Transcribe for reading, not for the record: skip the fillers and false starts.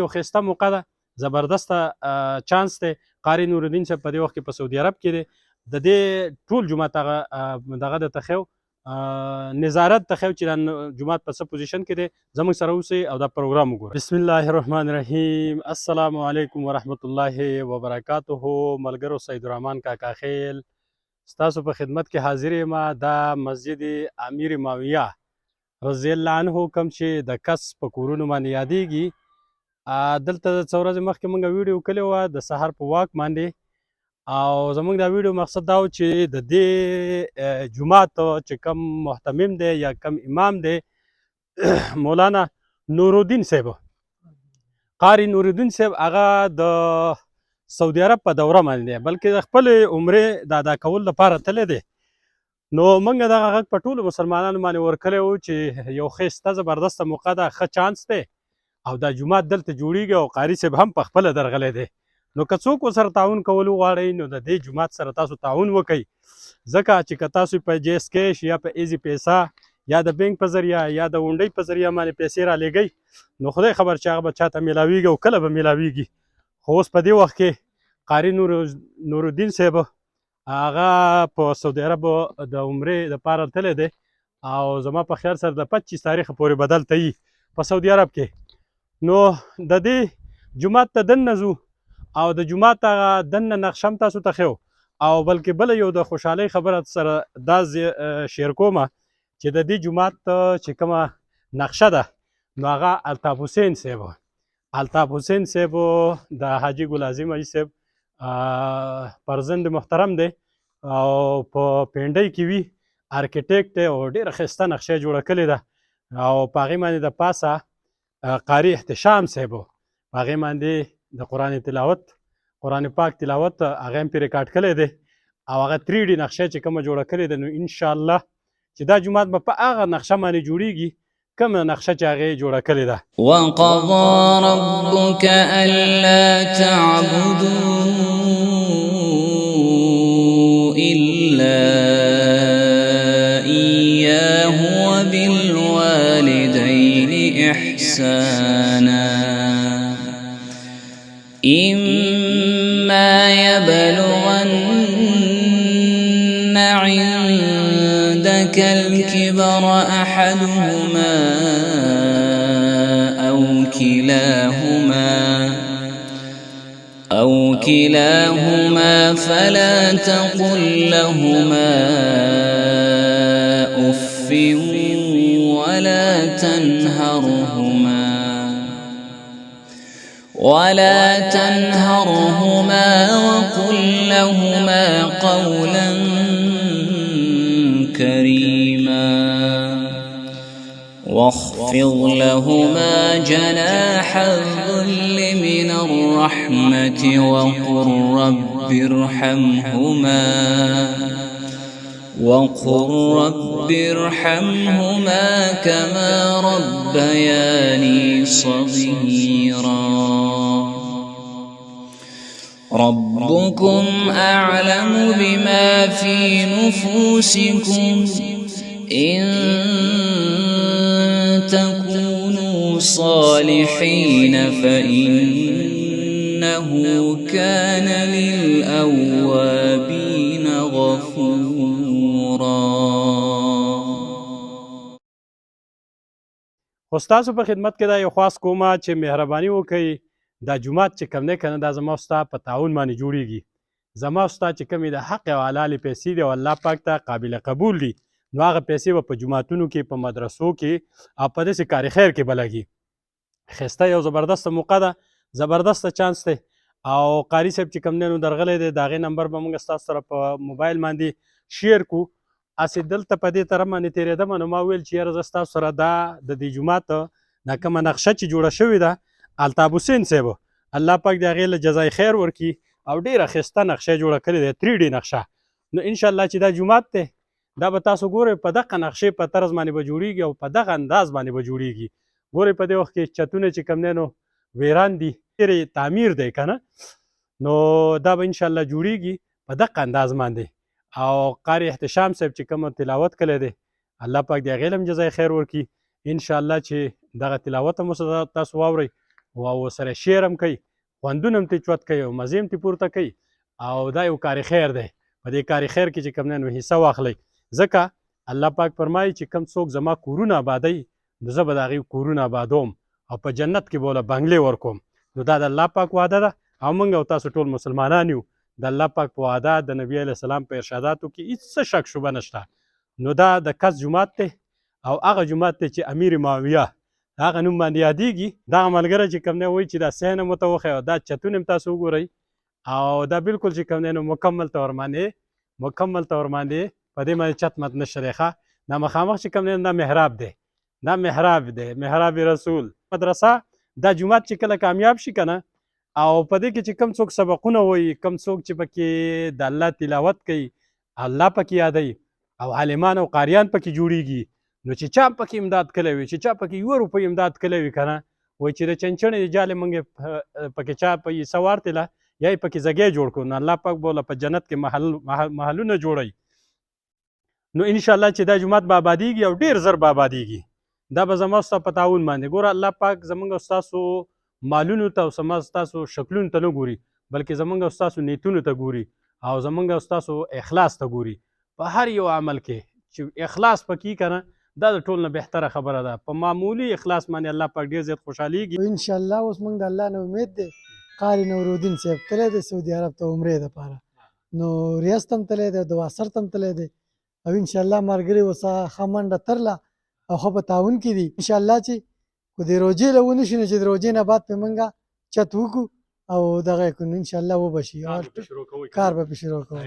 یو ښایسته موقع ده، زبردسته چانس دی. قاري نورالدین صاحب په دې وخت کې په سعودي عرب کې دی. د دې ټول جومات هغه دغه درته ښیو نظارت ته ښیو چې دا جومات په څه پوزیشن کې دی. زموږ سره اوسئ او دا پروګرام وګورئ. بسم الله الرحمن الرحیم. السلام علیکم ورحمت الله وبرکاته. ملګرو سید الرحمن کاکا خیل ستاسو په خدمت کې حاضر یم. دا مسجد امیر معاویه رضی الله عنه کوم چې د کس په کورونو باندې یادېږي. دلته څو ورځې مخکې موږ ویډیو کړې وه د سهار په واک باندې، او زموږ دا ویډیو مقصد دا و چې د دې جومات چې کوم محتمم دی یا کوم امام دی مولانا نورالدین صاحب، قاری نورالدین صاحب، هغه د سعودي عرب په دوره باندې دی، بلکې د خپل عمرې د ادا کولو لپاره تللی دی. نو موږ دغه غږ په ټولو مسلمانانو باندې ورکړی و چې یو ښایسته زبردسته موقع ده، ښه چانس دی او دا جومات دلته جوړیږي او قاري صاحب هم په خپله درغلی دی. نو که څوک ورسره تعاون کول وغواړئ نو د دې جومات سره تاسو تعاون وکئ، ځکه چې که تاسو په جیس کیش یا په ایزي پیسه یا د بینک په ذریعه یا د غونډۍ په ذریعه باندې پیسې رالیږئ نو خدای خبر چې هغه به چاته میلاویږي او کله به میلاویږي. خو اوس په دې وخت کې قاري نورالدین صاحب هغه په سعودي عرب د عمرې دپاره تللی دی او زما په خیال سره د 25 تاریخ پورې به دلته وي په سعودي عرب کې. نو د دې جومات ته دننه ځو او د جومات هغه دننه نقشه هم تاسو ته ښیو، او بلکې بله یو د خوشحالۍ خبره سره دا شیر کومه چې د دې جومات چې کومه نقشه ده نو هغه الطاف حسین صاحب د حاجي ګل عظیم حاجي صاحب فرزند محترم دی او په پینډۍ کې وي، ارکیټیکټ دی او ډېره ښایسته نقشه یې جوړه کړې ده. او په هغې باندې د پاسه قاري احتشام صاحب په هغې باندې د قرآن پاک تلاوت هغه هم پرې ریکارډ کړی دی او هغه 3D نقشه چې کومه جوړه کړې ده. نو انشاءالله چې دا جومات به په هغه نقشه باندې جوړیږي کومه نقشه چې هغې جوړه کړې ده. وقضى ربك ألا تعبدوا إلا إياه وبالوالدين إحسانا إما يبلغن عندك الكبر أحدهما أو كلاهما فلا تقل لهما أف ولا تنهرهما وقل لهما قولا كريما واخفض لهما جناح الذل من الرحمة وقل رب ارحمهما كما ربياني صغيرا ربكم أعلم بما في نفوسكم إن تكونوا صالحين فإنه كان للأوابين غفورا. خو ستاسو په خدمت کې دا یو خواست کومه چې مهرباني وکئ دا جومات چې کوم دی که نه دا زما او ستا په تعاون باندې جوړیږي. زما او ستا چې کومې د حق او حلالې پیسې دي او الله پاک ته قابل قبول دي نو هغه پیسې به په جوماتونو کې په مدرسو کې او په داسې کار خیر کې به لګي. ښایسته یو زبردسته موقع ده، زبردسته چانس دی. او قاري صاحب چې کوم دی نو درغلی دی د هغې نمبر به موږ ستاسو سره په موبایل باندې شیر کړو. هسې دلته په دې طرف باندې تېرېدم نو ما ویل چې یاره زه ستاسو سره دا د دې جومات دا کومه نقشه چې جوړه شوې ده الطاف حسین صاحب الله پاک د هغې له جزای خیر ورکړي او ډېره ښایسته نقشه یې جوړه کړې ده 3D نقشه. نو انشاءالله چې دا جومات دی دا به تاسو ګورئ په دغه نقشې په طرز باندې به جوړیږي او په دغه انداز باندې به جوړیږي. ګورئ په دې وخت کې چتونه چې کوم دی نو ویران دي، ډېرې تعمیر دی که نه، نو دا به انشاءالله جوړیږي په دغه انداز باندې. او قاری احتشام صاحب چې کوم تلاوت کړی دی الله پاک د هغې له هم جزای خیر ورکړي. انشاءالله چې دغه تلاوت هم تاسو واورئ او سره شعر هم کوي، خوندونه هم ترې چوت کوي او مزې هم ترې پورته کوي او دا یو کار خیر دی. په دې کار خیر کې چې کوم دی نو حصه واخلئ، ځکه الله پاک فرمایي چې کوم څوک زما کورونه آبادوي نو زه به د هغې کورونه آبادوم او په جنت کې به ورله بنګلې ورکوم. نو دا د الله پاک وعده ده او موږ او تاسو ټول مسلمانان یو د الله پاک په وعده د نبي علیه السلام په ارشاداتو کې هېڅ څه شک شبه نشته. نو دا د کس جومات دی او هغه جومات دی چې امیر معاویه هغه نوم باندې یادېږي. دغه ملګری چې کوم دی وایي چې دا صحن هم ورته وښیه او دا چتون هم تاسو وګورئ او دا بالکل چې کوم دی نو مکمل طور باندې په دې باندې چت مت نشته دی ښه. دا مخامخ چې کوم دی دا محراب دی، دا محراب دی، محراب رسول مدرسه. دا جومات چې کله کامیاب شي که نه او په دې کې چې کوم څوک سبقونه وایي، کوم څوک چې پکې د الله تلاوت کوي، الله پکې یادوي او عالمان او قاریان پکې جوړیږي، نو چې چا پکې امداد کلی وي، چې چا پکې 1 روپۍ امداد کلی وي که نه، وایي چې د چنچڼې د جالې موږ پکې چا په حصه واړتله یا یې پکې ځګی جوړ کړو، نو الله پاک به په جنت کې محلونه جوړوي. نو انشاءالله چې دا جومات به آبادېږي او ډېر زر به آبادېږي. دا به زما ستا په تعاون باندې. ګوره الله پاک زموږ او ستاسو مالونو ته او ستاسو شکلونو ته نه ګوري، بلکې زموږ او ستاسو نیتونو ته ګوري او زموږ او ستاسو اخلاص ته ګوري. په هر یو عمل کې چې اخلاص پکې که نه دا د ټول نه بهتره خبره ده. په معمولي اخلاص باندې الله پاک ډېر زیات خوشحالېږي. انشاءالله اوس موږ د الله نه امید دی قاري نورالدین صاحب تللی دی سعودي عرب ته عمرې دپاره، نو ریاض ته هم تللی دی، دواسر ته هم تللی دی او انشاءالله ملګري ورسره ښه منډه ترله او ښه په تعاون کې دي. انشاءالله چې خو د روژې له ونه شي نو چې د روژې نه بعد پرې موږ چت وکړو او دغه یې کړو نو انشاءالله وبه شي، کار به پرې شروع کوو.